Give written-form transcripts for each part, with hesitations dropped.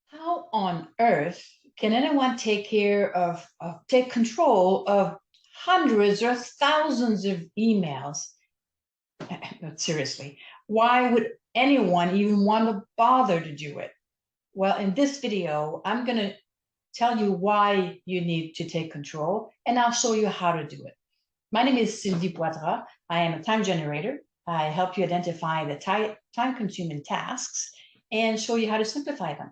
How on earth can anyone take control of hundreds or thousands of emails? No, seriously, why would anyone even want to bother to do it? Well, in this video, I'm going to tell you why you need to take control, and I'll show you how to do it. My name is Sylvie Poitras. I am a time generator. I help you identify the time-consuming tasks and show you how to simplify them.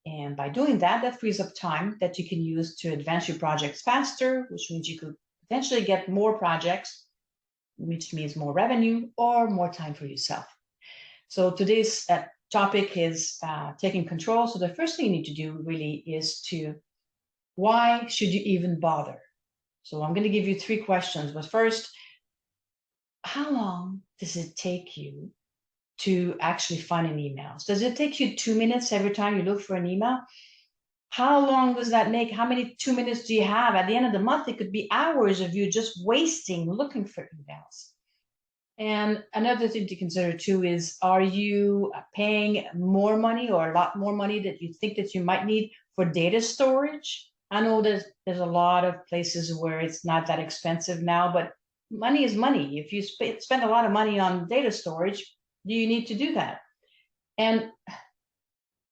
And by doing that, that frees up time that you can use to advance your projects faster, which means you could potentially get more projects, which means more revenue or more time for yourself. So today's topic is taking control. So the first thing you need to do really is why should you even bother? So I'm going to give you 3 questions. But first, how long does it take you to actually find an email? Does it take you 2 minutes every time you look for an email? How long does that make? How many 2 minutes do you have? At the end of the month, it could be hours of you just wasting looking for emails. And another thing to consider too is, are you paying more money or a lot more money that you think that you might need for data storage? I know there's a lot of places where it's not that expensive now, but money is money. If you spend a lot of money on data storage, do you need to do that? And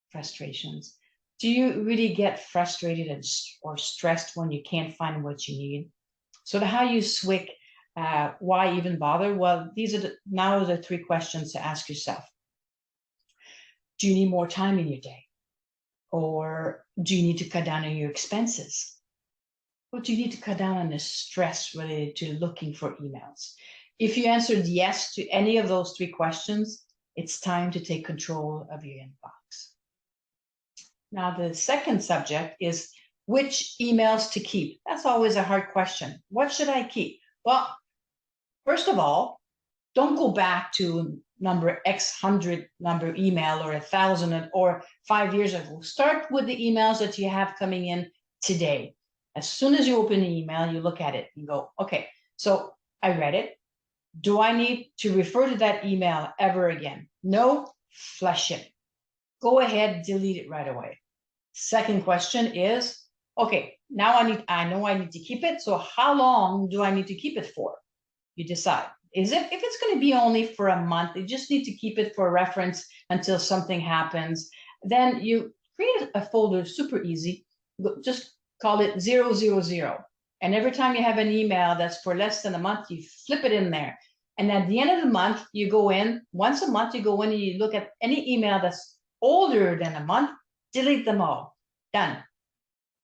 frustrations. Do you really get frustrated or stressed when you can't find what you need? So how you SWYCit, why even bother? Well, these are now the 3 questions to ask yourself. Do you need more time in your day? Or do you need to cut down on your expenses? Or do you need to cut down on the stress related to looking for emails? If you answered yes to any of those 3 questions, it's time to take control of your inbox. Now, the second subject is which emails to keep. That's always a hard question. What should I keep? Well, first of all, don't go back to number X hundred number email or 1,000 or 5 years ago. Start with the emails that you have coming in today. As soon as you open an email, you look at it and go, okay, so I read it. Do I need to refer to that email ever again? No, flush it. Go ahead, delete it right away. Second question is, okay, now I know I need to keep it. So how long do I need to keep it for? You decide. If it's going to be only for a month, you just need to keep it for reference until something happens, then you create a folder, super easy. Just call it 000. And every time you have an email that's for less than a month, you flip it in there. And at the end of the month, you go in, once a month, you go in and you look at any email that's older than a month, delete them all. Done.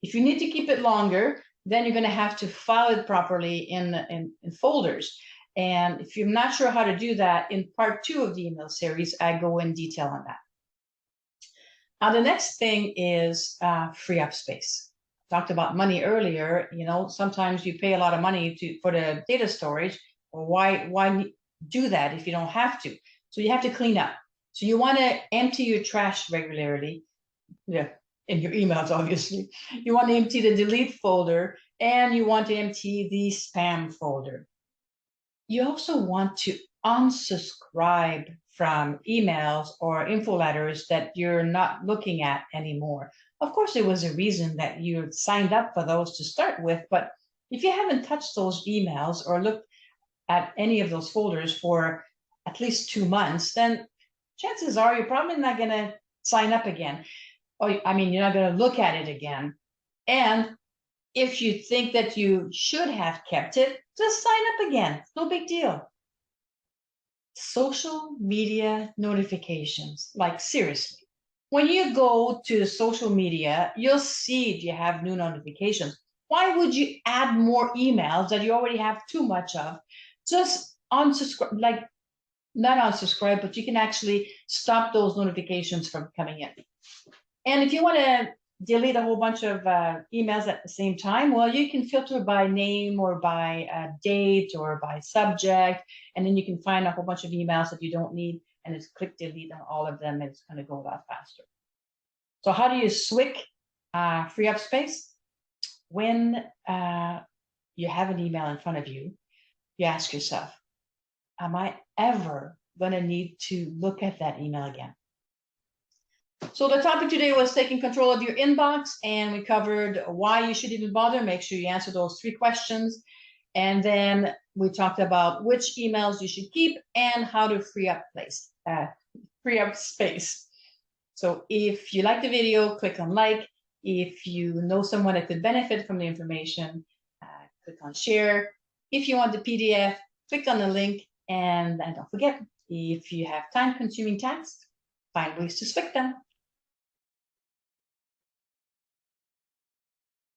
If you need to keep it longer, then you're going to have to file it properly in folders. And if you're not sure how to do that, in part 2 of the email series, I go in detail on that. Now, the next thing is free up space. I talked about money earlier. You know, sometimes you pay a lot of money for the data storage. Or why do that if you don't have to? So you have to clean up. So you want to empty your trash regularly. Yeah, in your emails, obviously. You want to empty the delete folder, and you want to empty the spam folder. You also want to unsubscribe from emails or info letters that you're not looking at anymore. Of course, there was a reason that you signed up for those to start with, but if you haven't touched those emails or looked at any of those folders for at least 2 months, then chances are you're probably not going to sign up again. I mean, you're not going to look at it again. And if you think that you should have kept it, just sign up again. It's no big deal. Social media notifications, like seriously. When you go to social media, you'll see if you have new notifications. Why would you add more emails that you already have too much of? Just unsubscribe, like not unsubscribe, but you can actually stop those notifications from coming in. And if you want to delete a whole bunch of emails at the same time, well, you can filter by name or by date or by subject, and then you can find a whole bunch of emails that you don't need, and just click delete on all of them, and it's going to go a lot faster. So how do you SWYCit, free up space? When you have an email in front of you, you ask yourself, am I ever going to need to look at that email again? So the topic today was taking control of your inbox, and we covered why you should even bother. Make sure you answer those 3 questions. And then we talked about which emails you should keep and how to free up space. So if you like the video, click on like. If you know someone that could benefit from the information, click on share. If you want the PDF, click on the link. And don't forget, if you have time-consuming tasks, find ways to SWYCit them.